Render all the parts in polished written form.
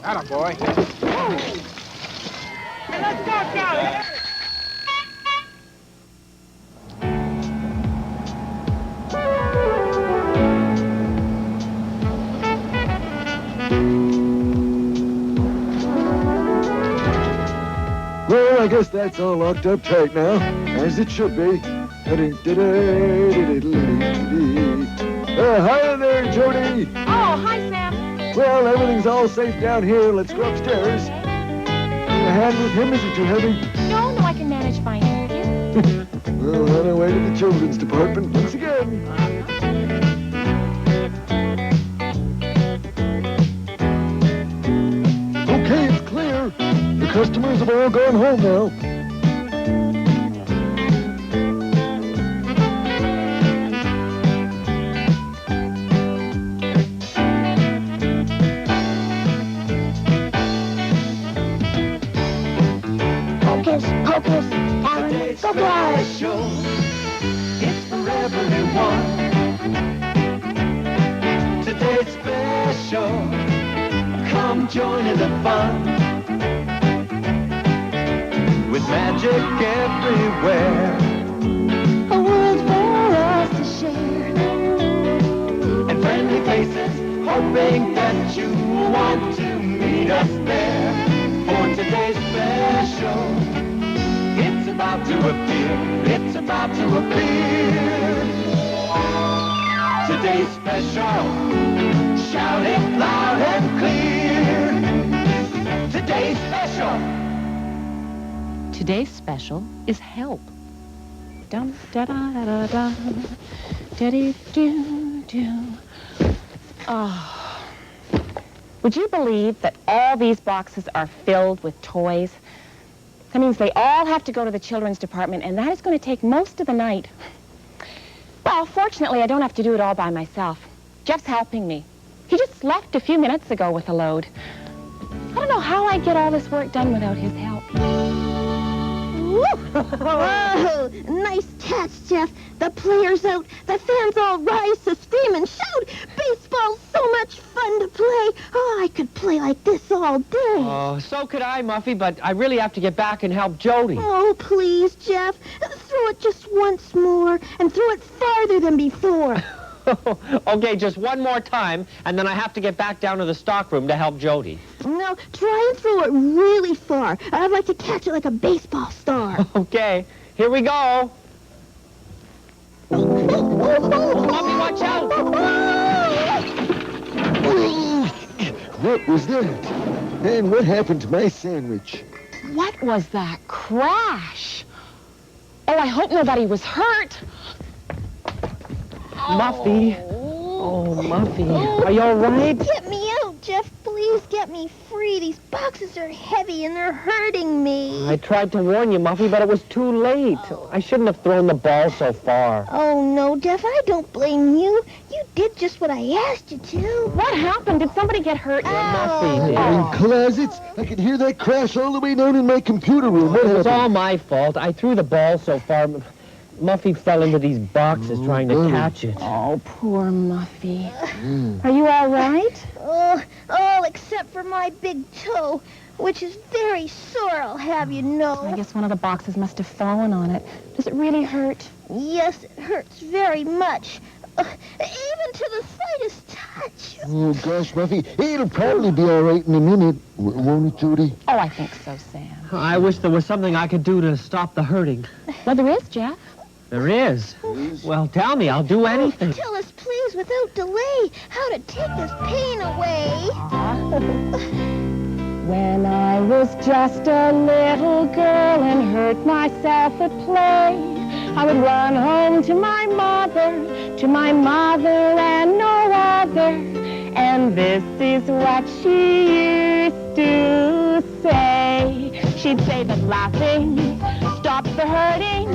Atta boy. Hey, let's go, Charlie. Well, I guess that's all locked up tight now, as it should be. Hi there, Jody. Oh, hi, Sam. Well, everything's all safe down here. Let's go upstairs. A hand with him isn't too heavy. No, I can manage fine, thank you. Well, on our way to the children's department once again. Okay, it's clear. The customers have all gone home now. Hocus, Alan, go flash! It's for everyone. Today's special. Come join in the fun. With magic everywhere. A world for us to share. And friendly faces, hoping that you want to meet us there. For today's special. It's about to appear. It's about to appear. Today's special. Shout it loud and clear. Today's special. Today's special is help. Dum da da da da da dee do do. Oh. Would you believe that all these boxes are filled with toys? That means they all have to go to the children's department, and that is going to take most of the night. Well, fortunately, I don't have to do it all by myself. Jeff's helping me. He just left a few minutes ago with a load. I don't know how I'd get all this work done without his help. Whoa! Nice catch, Jeff. The players out. The fans all rise to scream and shout. Baseball's so much fun to play. Oh, I could play like this all day. Oh, so could I, Muffy, but I really have to get back and help Jody. Oh, please, Jeff. Throw it just once more and throw it farther than before. Okay, just one more time, and then I have to get back down to the stockroom to help Jody. No, try and throw it really far. I'd like to catch it like a baseball star. Okay, here we go. Muffy, watch out! What was that? And what happened to my sandwich? What was that crash? Oh, I hope nobody was hurt. Muffy. Oh, Muffy. Are you all right? Get me out, Jeff. Please get me free. These boxes are heavy and they're hurting me. I tried to warn you, Muffy, but it was too late. I shouldn't have thrown the ball so far. Oh, no, Jeff, I don't blame you. You did just what I asked you to. What happened? Did somebody get hurt? Muffy did. In closets? I could hear that crash all the way down in my computer room. What It was happened? all my fault. I threw the ball so far. Muffy fell into these boxes trying to catch it. Oh, poor Muffy. Are you all right? Oh, all except for my big toe, which is very sore, I'll have you know. I guess one of the boxes must have fallen on it. Does it really hurt? Yes, it hurts very much. Even to the slightest touch. Oh, gosh, Muffy. It'll probably be all right in a minute. Won't it, Judy? Oh, I think so, Sam. I wish there was something I could do to stop the hurting. Well, there is, Jeff. There is? Well, tell me. I'll do anything. Tell us, please, without delay, how to take this pain away. When I was just a little girl and hurt myself at play, I would run home to my mother and no other. And this is what she used to say. She'd say that laughing stops the hurting.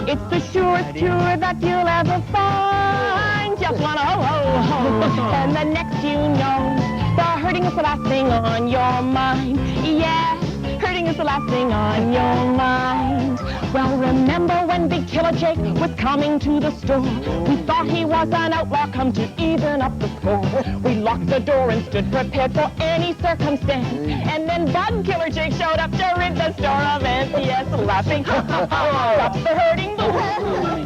It's the surest cure that you'll ever find. Just wanna ho, ho, ho. And the next you know, the hurting is the last thing on your mind. Yeah, hurting is the last thing on your mind. Well, remember when Big Killer Jake was coming to the store? We thought he was an outlaw come to even up the score. We locked the door and stood prepared for any circumstance. And then Bud Killer Jake showed up to rid the store of ants. Yes, laughing, ha ha ha, stops the hurting boo.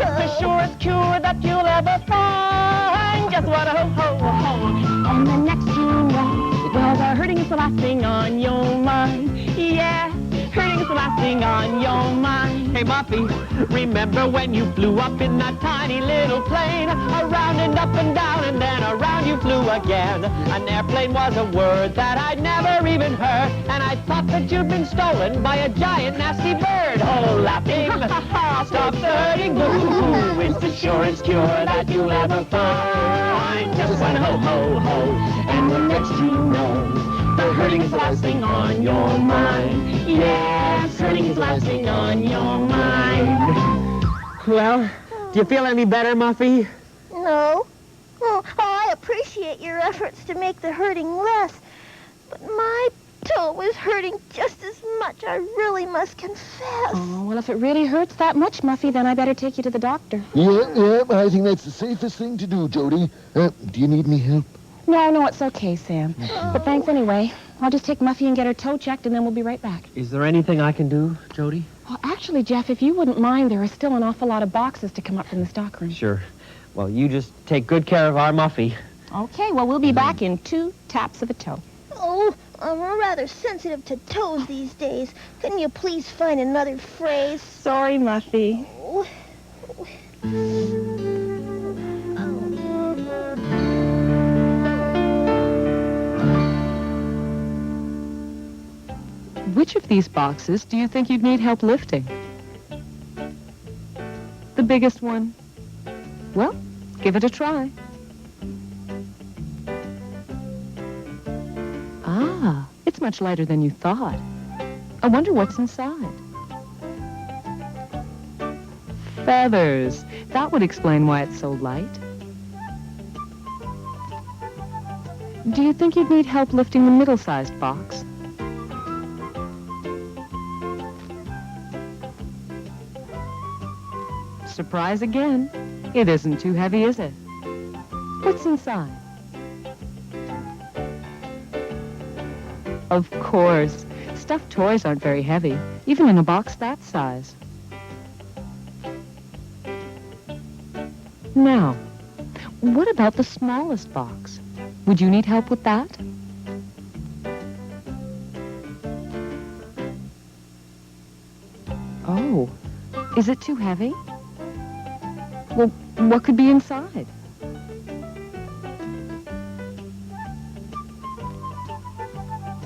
It's the surest cure that you'll ever find. Just what a ho-ho-ho. And the next you know, well, the hurting is the last thing on your mind. Yeah, hurting is the last thing on your mind. Hey, Muffy, remember when you flew up in that tiny little plane? Around and up and down and then around you flew again. An airplane was a word that I'd never even heard, and I thought that you'd been stolen by a giant nasty bird. Oh, laughing, stop the hurting, boo. It's the surest cure that you'll ever find. Just one ho-ho-ho, and the next you know, the hurting is the last thing on your mind. Yes, hurting is the last thing on your mind. Well, do you feel any better, Muffy? No. Oh, I appreciate your efforts to make the hurting less, but my toe was hurting just as much, I really must confess. Oh, well, if it really hurts that much, Muffy, then I better take you to the doctor. Yeah, I think that's the safest thing to do, Jody. Do you need any help? No, it's okay, Sam. But thanks anyway. I'll just take Muffy and get her toe checked, and then we'll be right back. Is there anything I can do, Jody? Well, actually, Jeff, if you wouldn't mind, there are still an awful lot of boxes to come up from the stockroom. Sure. Well, you just take good care of our Muffy. Okay, well, we'll be back in 2 taps of a toe. Oh, I'm rather sensitive to toes these days. Couldn't you please find another phrase? Sorry, Muffy. Oh. Which of these boxes do you think you'd need help lifting? The biggest one? Well, give it a try. Ah, it's much lighter than you thought. I wonder what's inside. Feathers. That would explain why it's so light. Do you think you'd need help lifting the middle-sized box? Surprise again. It isn't too heavy, is it? What's inside? Of course. Stuffed toys aren't very heavy, even in a box that size. Now, what about the smallest box? Would you need help with that? Oh, is it too heavy? Well, what could be inside?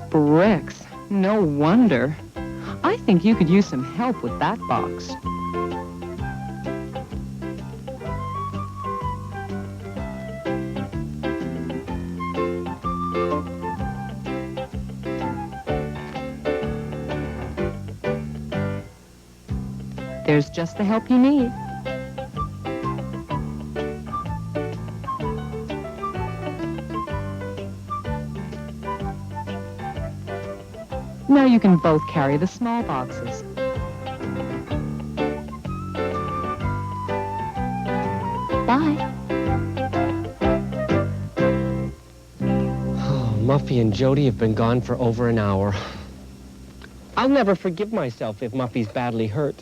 Bricks. No wonder. I think you could use some help with that box. There's just the help you need. Now you can both carry the small boxes. Bye. Oh, Muffy and Jody have been gone for over an hour. I'll never forgive myself if Muffy's badly hurt.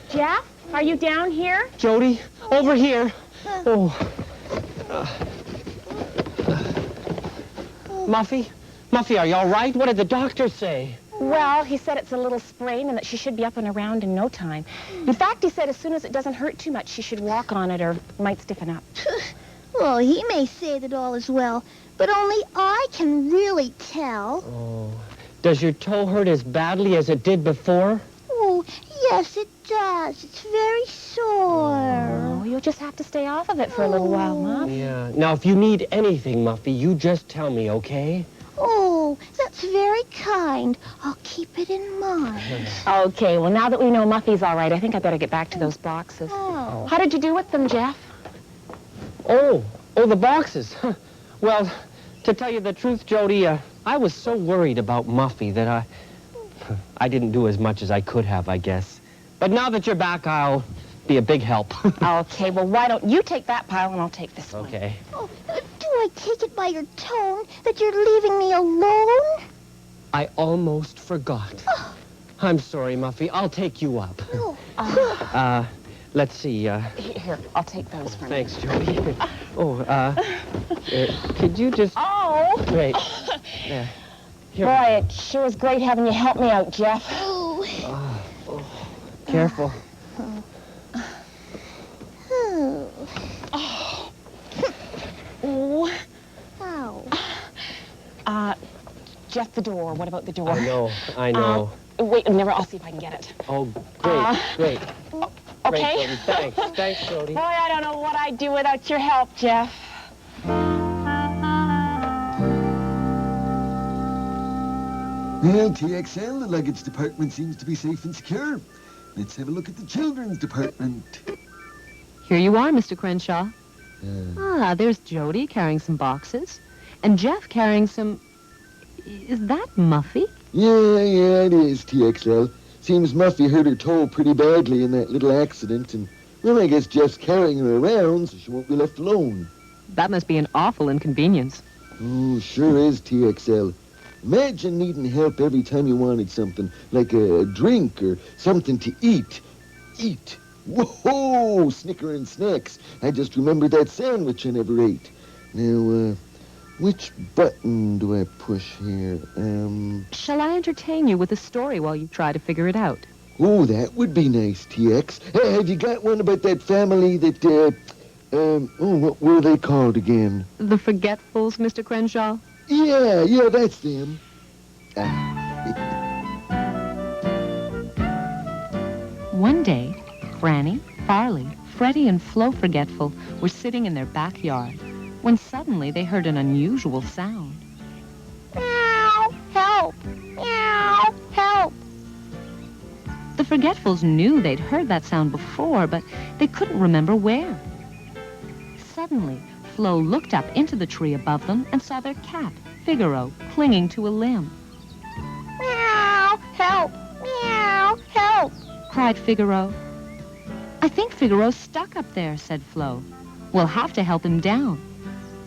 Jeff, are you down here? Jody, over here. Oh. Muffy? Muffy, are you all right? What did the doctor say? Well, he said it's a little sprain and that she should be up and around in no time. In fact, he said as soon as it doesn't hurt too much, she should walk on it or might stiffen up. Well, he may say that all is well, but only I can really tell. Oh. Does your toe hurt as badly as it did before? Oh, yes, it does. It's very sore. Oh, you'll just have to stay off of it for a little while, Muff. Yeah. Now, if you need anything, Muffy, you just tell me, okay? Oh, that's very kind. I'll keep it in mind. Okay, well, now that we know Muffy's all right, I think I better get back to those boxes. Oh. How did you do with them, Jeff? Oh, the boxes. Well, to tell you the truth, Jody, I was so worried about Muffy that I didn't do as much as I could have, I guess. But now that you're back, I'll be a big help. Okay, well, why don't you take that pile and I'll take this one. Okay. Oh, do I take it by your tone that you're leaving me alone? I almost forgot. I'm sorry, Muffy. I'll take you up. Oh. Let's see. Here, I'll take those for Thanks, Jody. Could you just... Oh! Wait. There. Here. Boy, it sure is great having you help me out, Jeff. Oh. Careful. Oh. Ow. Jeff, the door. What about the door? I know. Wait, never. I'll see if I can get it. Oh, great, great. Okay. Great, Jody. Thanks, Jody. Boy, I don't know what I'd do without your help, Jeff. Well, TXL, the luggage department seems to be safe and secure. Let's have a look at the children's department. Here you are, Mr. Crenshaw. There's Jody carrying some boxes. And Jeff carrying some... Is that Muffy? Yeah, it is, TXL. Seems Muffy hurt her toe pretty badly in that little accident, and, well, I guess Jeff's carrying her around so she won't be left alone. That must be an awful inconvenience. Oh, sure is, TXL. Imagine needing help every time you wanted something, like a drink or something to eat. Eat. Whoa, snickering snacks. I just remembered that sandwich I never ate. Now, which button do I push here? Shall I entertain you with a story while you try to figure it out? Oh, that would be nice, TX. Have you got one about that family that, what were they called again? The Forgetfuls, Mr. Crenshaw? Yeah, that's them. One day, Franny, Farley, Freddie, and Flo Forgetful were sitting in their backyard when suddenly they heard an unusual sound. Meow. Help. Meow. Help. The Forgetfuls knew they'd heard that sound before, but they couldn't remember where. Suddenly, Flo looked up into the tree above them and saw their cat, Figaro, clinging to a limb. Meow. Help. Meow. Help. Cried Figaro. I think Figaro's stuck up there, said Flo. We'll have to help him down.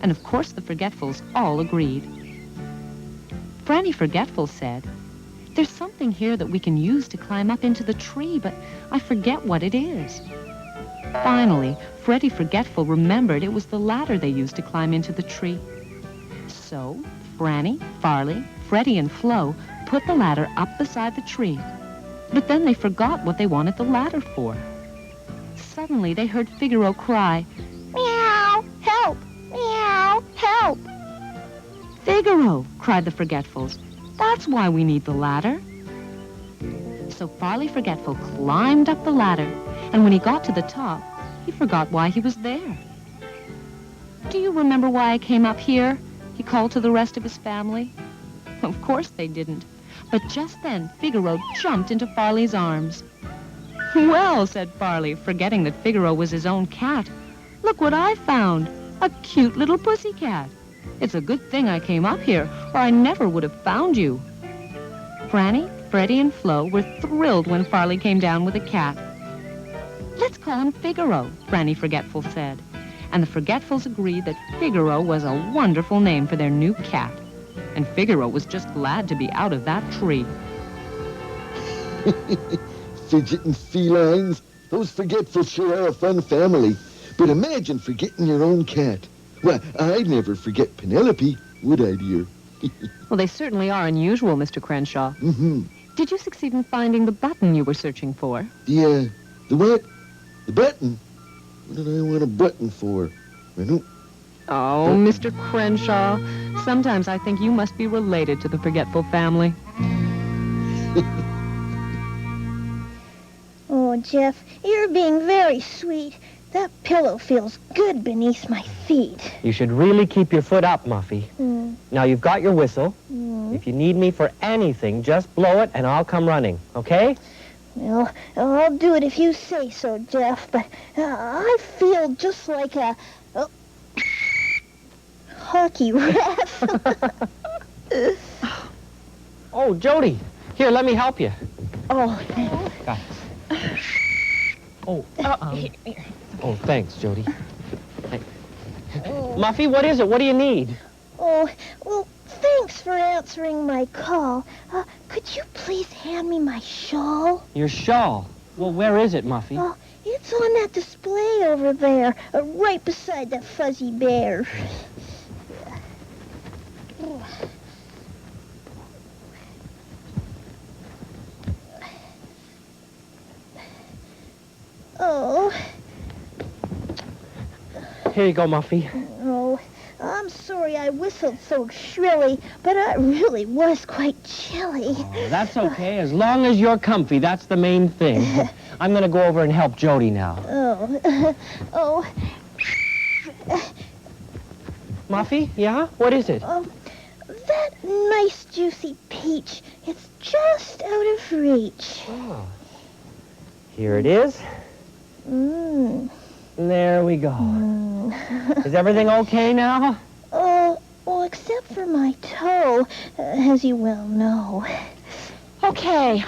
And of course the Forgetfuls all agreed. Franny Forgetful said, there's something here that we can use to climb up into the tree, but I forget what it is. Finally, Freddie Forgetful remembered it was the ladder they used to climb into the tree. So, Franny, Farley, Freddie, and Flo put the ladder up beside the tree. But then they forgot what they wanted the ladder for. Suddenly, they heard Figaro cry, Meow. Help. Meow. Help. Figaro, cried the Forgetfuls. That's why we need the ladder. So Farley Forgetful climbed up the ladder, and when he got to the top, he forgot why he was there. Do you remember why I came up here? He called to the rest of his family. Of course they didn't. But just then, Figaro jumped into Farley's arms. Well, said Farley, forgetting that Figaro was his own cat, look what I found, a cute little pussycat. It's a good thing I came up here, or I never would have found you. Franny, Freddie, and Flo were thrilled when Farley came down with a cat. Let's call him Figaro, Franny Forgetful said. And the Forgetfuls agreed that Figaro was a wonderful name for their new cat. And Figaro was just glad to be out of that tree. Fidgeting felines. Those Forgetfuls sure are a fun family. But imagine forgetting your own cat. Well, I'd never forget Penelope, would I, dear? Well, they certainly are unusual, Mr. Crenshaw. Mm-hmm. Did you succeed in finding the button you were searching for? The what? The button? What did I want a button for? I don't... Oh, Mr. Crenshaw, sometimes I think you must be related to the Forgetful family. Oh, Jeff, you're being very sweet. That pillow feels good beneath my feet. You should really keep your foot up, Muffy. Now you've got your whistle. If you need me for anything, just blow it and I'll come running, okay? Well, I'll do it if you say so, Jeff, but I feel just like a hockey ref. Oh, Jody, Here, let me help you. Oh, Got it. Oh, thanks, Jody. Hey. Muffy, what is it? What do you need? Oh, well, thanks for answering my call. Could you please hand me my shawl? Your shawl. Well, where is it, Muffy? Oh, it's on that display over there, right beside that fuzzy bear. Oh. Here you go, Muffy. Oh, I'm sorry I whistled so shrilly, but I really was quite chilly. Oh, that's okay. As long as you're comfy, that's the main thing. I'm going to go over and help Jody now. Oh. Muffy, yeah? What is it? That nice juicy peach, it's just out of reach. Oh. Here it is. There we go. Is everything okay now? Well, except for my toe, as you well know. okay.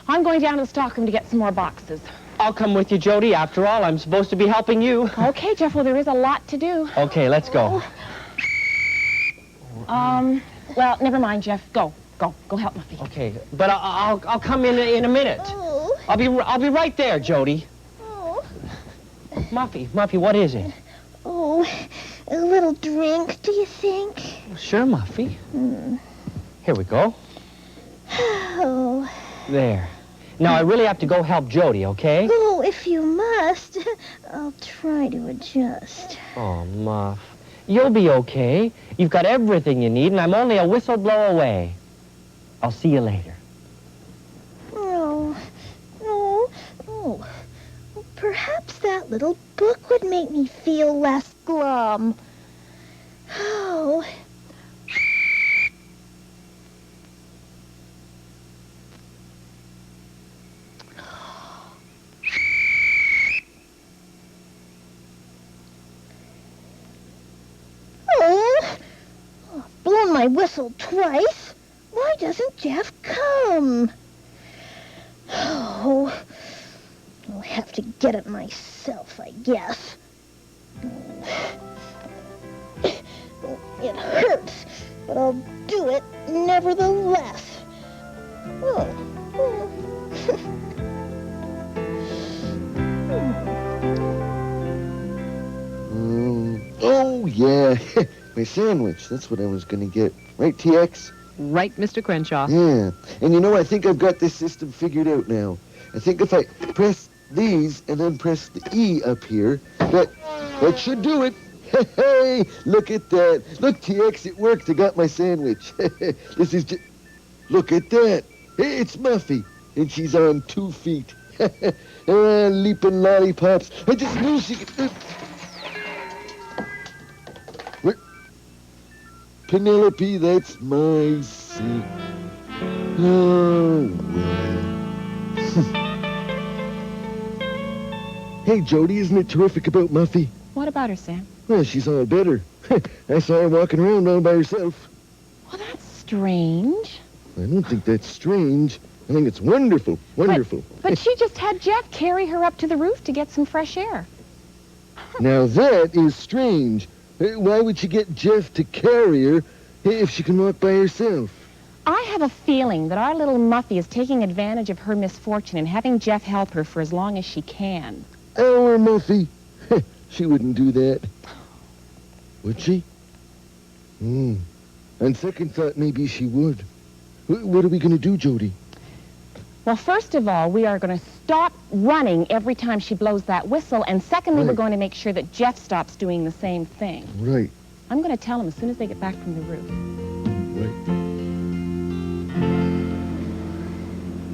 I'm going down to the stockroom to get some more boxes. I'll come with you, Jody. After all, I'm supposed to be helping you. Okay, Jeff, well, there is a lot to do. Okay, let's go. Well, never mind, Jeff. Go help Muffy. Okay, but I'll come in a minute. Oh. I'll be right there, Jody. Oh. Muffy, what is it? Oh, a little drink, do you think? Sure, Muffy. Here we go. Oh. There. Now, I really have to go help Jody, okay? Oh, if you must, I'll try to adjust. Oh, Muff. You'll be okay. You've got everything you need, and I'm only a whistle blow away. I'll see you later. Oh. Perhaps that little book would make me feel less glum. Oh. I've blown my whistle twice. Why doesn't Jeff come? Oh. I'll have to get it myself, I guess. It hurts, but I'll do it nevertheless. Oh, yeah. My sandwich. That's what I was going to get. Right, TX? Right, Mr. Crenshaw. Yeah. And you know, I think I've got this system figured out now. I think if I press these and then press the E up here, that should do it. Hey, look at that. Look, TX, it worked. I got my sandwich. This is just... Look at that. Hey, it's Muffy, and she's on 2 feet. Leaping lollipops. I just knew she could... Penelope, that's my seat. Oh, well. Hey, Jody, isn't it terrific about Muffy? What about her, Sam? Well, she's all better. I saw her walking around all by herself. Well, that's strange. I don't think that's strange. I think it's wonderful. Wonderful. But she just had Jeff carry her up to the roof to get some fresh air. Now that is strange. Why would she get Jeff to carry her if she can walk by herself? I have a feeling that our little Muffy is taking advantage of her misfortune and having Jeff help her for as long as she can. Our Muffy. She wouldn't do that. Would she? On second thought, maybe she would. What are we going to do, Jody? Well, first of all, we are going to stop running every time she blows that whistle, and secondly, Right. we're going to make sure that Jeff stops doing the same thing. Right. I'm going to tell him as soon as they get back from the roof. Right.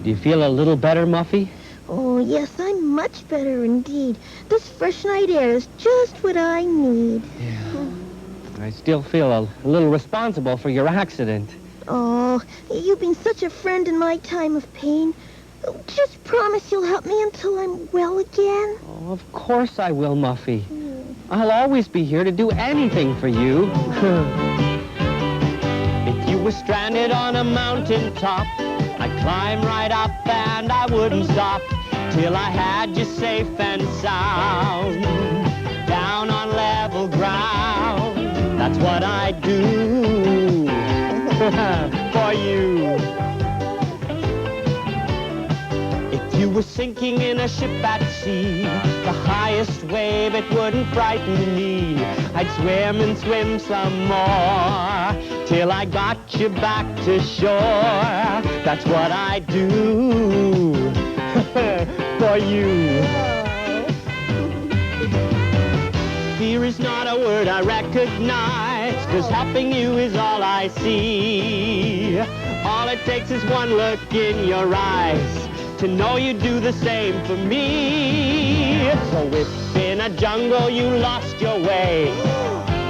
Do you feel a little better, Muffy? Oh, yes, I'm much better indeed. This fresh night air is just what I need. Yeah. I still feel a little responsible for your accident. Oh, you've been such a friend in my time of pain. Just promise you'll help me until I'm well again. Oh, of course I will, Muffy. I'll always be here to do anything for you. If you were stranded on a mountain top, I'd climb right up and I wouldn't stop till I had you safe and sound, down on level ground. That's what I do for you. If you were sinking in a ship at sea, the highest wave, it wouldn't frighten me. I'd swim and swim some more till I got you back to shore. That's what I do for you. Fear is not a word I recognize, 'cause helping you is all I see. All it takes is one look in your eyes to know you do the same for me. So if in a jungle you lost your way,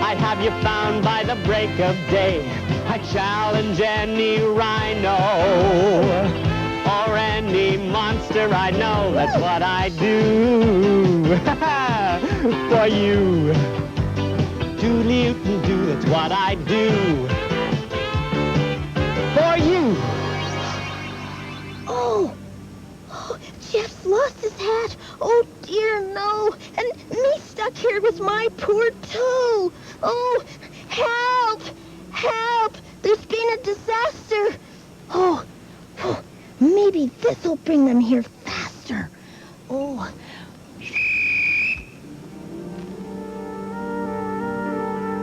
I'd have you found by the break of day. I'd challenge any rhino or any monster I know. That's what I do for you. Doodly-oo-do, that's what I do for you. Oh, Jeff's lost his hat. Oh, dear, no. And me stuck here with my poor toe. Oh, help! Help! There's been a disaster. Oh, maybe this'll bring them here faster. Oh.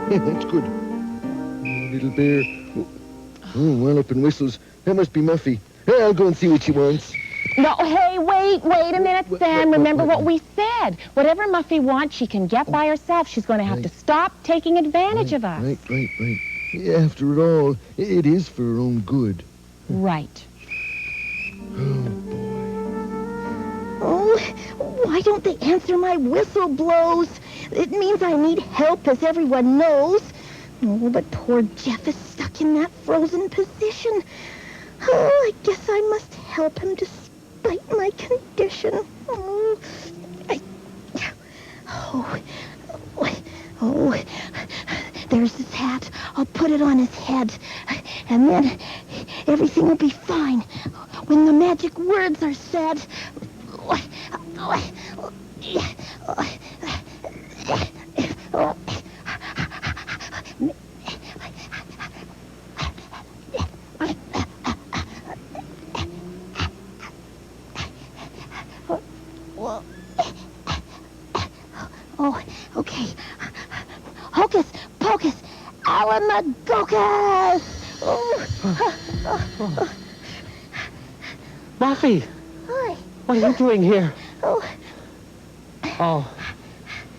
Yeah, that's good. Little bear. Oh, wallop and whistles. That must be Muffy. I'll go and see what she wants. No, hey, wait a minute, Sam. Remember what we said. Whatever Muffy wants, she can get by herself. She's going to have to stop taking advantage of us. Right. Yeah, after it all, it is for her own good. Right. Oh, boy. Oh, why don't they answer my whistle blows? It means I need help, as everyone knows. Oh, but poor Jeff is stuck in that frozen position. Oh, I guess I must help him despite my condition. Oh, there's his hat. I'll put it on his head. And then everything will be fine. When the magic words are said. Oh, okay. Hocus pocus, alamagocus! Oh. Muffy, Hi. what are you doing here? Oh, Oh,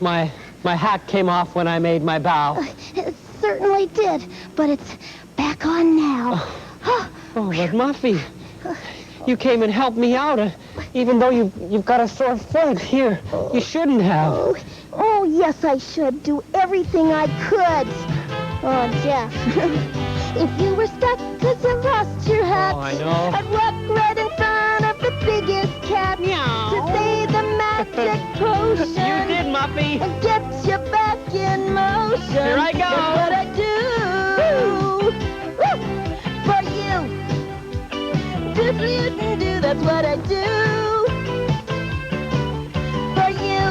my hat came off when I made my bow. it certainly did, but it's back on now. Oh, but Muffy, you came and helped me out, even though you've got a sore foot. Here, you shouldn't have. Oh, yes, I should do everything I could. Oh, Jeff, if you were stuck 'cause you lost your hat, Oh, I know. I'd walk right in front of the biggest cat Meow. to say the magic potion. You did, Muffy. And get you back in motion. Here I go. That's what I do. Woo! For you. Do, that's what I do. For you.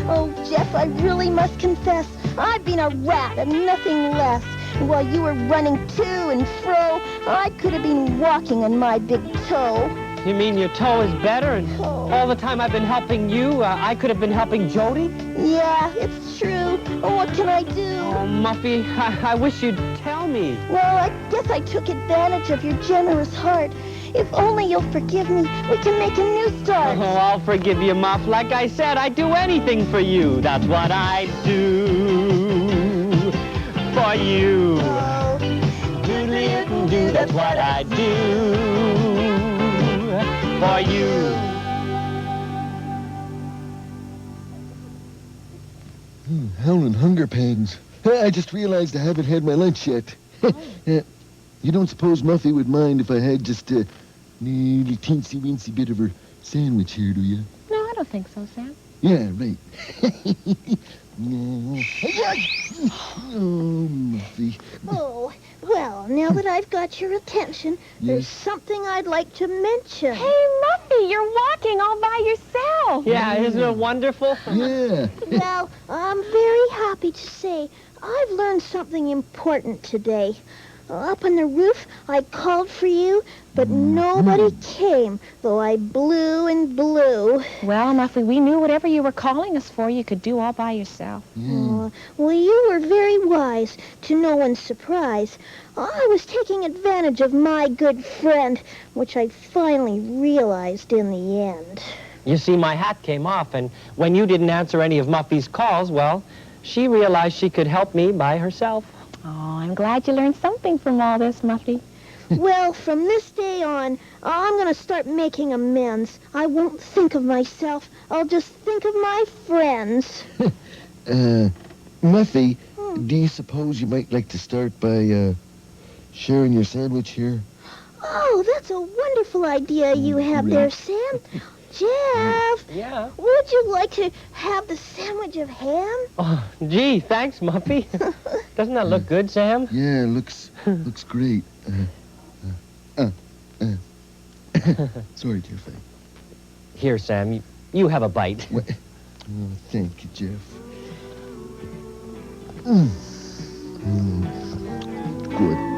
Oh, Jeff, I really must confess, I've been a rat and nothing less. While you were running to and fro, I could have been walking on my big toe. You mean your toe is better, and all the time I've been helping you, I could have been helping Jody? Yeah, it's true. Oh, what can I do? Oh, Muffy, I wish you'd tell me. Well, I guess I took advantage of your generous heart. If only you'll forgive me, we can make a new start. Oh, I'll forgive you, Muff. Like I said, I'd do anything for you. That's what I do for you. Oh, Do, that's what I do for you. Howling hunger pangs. I just realized I haven't had my lunch yet. You don't suppose Muffy would mind if I had just a little teensy-weensy bit of her sandwich here, do you? No, I don't think so, Sam. Yeah, right. Oh, Muffy. Oh, well, now that I've got your attention, there's Yes? something I'd like to mention. Hey, Muffy, you're walking all by yourself. Yeah, isn't it wonderful? Yeah. Well, I'm very happy to say I've learned something important today. Up on the roof, I called for you, but nobody came, though I blew and blew. Well, Muffy, we knew whatever you were calling us for, you could do all by yourself. Yeah. Well, you were very wise, to no one's surprise. I was taking advantage of my good friend, which I finally realized in the end. You see, my hat came off, and when you didn't answer any of Muffy's calls, well, she realized she could help me by herself. Oh, I'm glad you learned something from all this, Muffy. Well, from this day on, I'm going to start making amends. I won't think of myself. I'll just think of my friends. Muffy, do you suppose you might like to start by, sharing your sandwich here? Oh, that's a wonderful idea you have there, Sam. Jeff, Yeah. would you like to have the sandwich of ham? Oh, gee, thanks, Muffy. Doesn't that look good, Sam? Yeah, looks great. Sorry, Jeff. Here, Sam, you have a bite. Oh, thank you, Jeff. Good.